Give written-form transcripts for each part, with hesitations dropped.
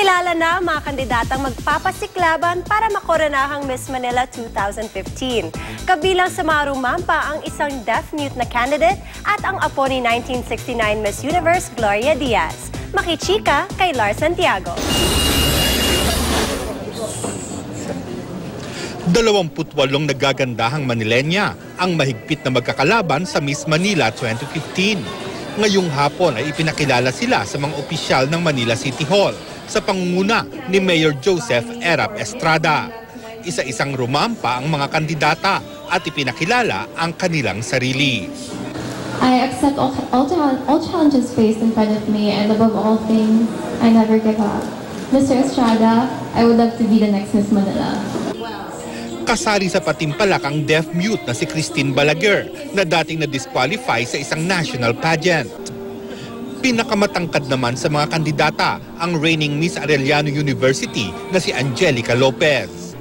Nakilala na ang mga kandidatang magpapasiklaban para makoronahang Miss Manila 2015. Kabilang sa mga rumampa ang isang deaf-mute na candidate at ang apo ni 1969 Miss Universe Gloria Diaz. Makichika kay Lars Santiago. 28 nagagandahang Manilenya ang mahigpit na magkakalaban sa Miss Manila 2015. Ngayong hapon ay ipinakilala sila sa mga opisyal ng Manila City Hall sa pangunguna ni Mayor Joseph Erap Estrada. Isa-isang rumampa ang mga kandidata at ipinakilala ang kanilang sarili. I accept all challenges faced in front of me, and above all things, I never give up. Mr. Estrada, I would love to be the next Miss Manila. Kasali sa patimpalak ang deaf-mute na si Christine Balaguer na dating na-disqualify sa isang national pageant. Pinakamatangkad naman sa mga kandidata ang reigning Miss Arellano University na si Angelica Lopez.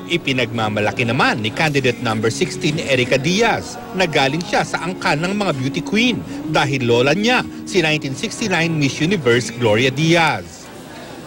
Ipinagmamalaki naman ni candidate number 16 Erica Diaz na galing siya sa angkan ng mga beauty queen dahil lola niya si 1969 Miss Universe Gloria Diaz.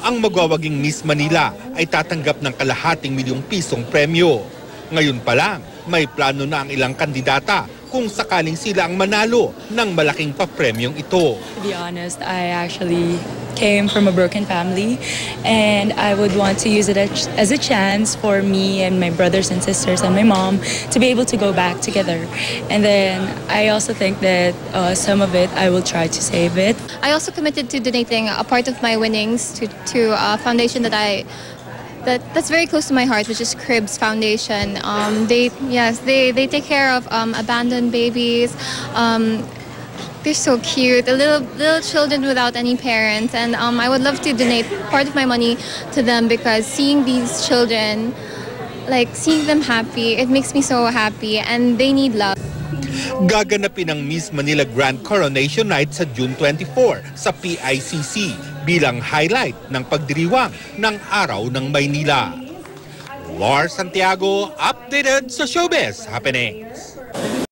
Ang magwawaging Miss Manila ay tatanggap ng ₱250,000 premyo. Ngayon pa lang, may plano na ang ilang kandidata kung sakaling sila ang manalo ng malaking papremyong ito. To be honest, I actually came from a broken family, and I would want to use it as a chance for me and my brothers and sisters and my mom to be able to go back together. And then I also think that some of it I will try to save it. I also committed to donating a part of my winnings to a foundation that's very close to my heart, which is Cribs Foundation. They take care of abandoned babies. They're so cute, little children without any parents, and I would love to donate part of my money to them because seeing these children, seeing them happy, it makes me so happy, and they need love. Gaganapin ang Miss Manila Grand Coronation Night sa June 24 sa PICC bilang highlight ng pagdiriwang ng Araw ng Maynila. Lars Santiago, updated sa Showbiz Happenings.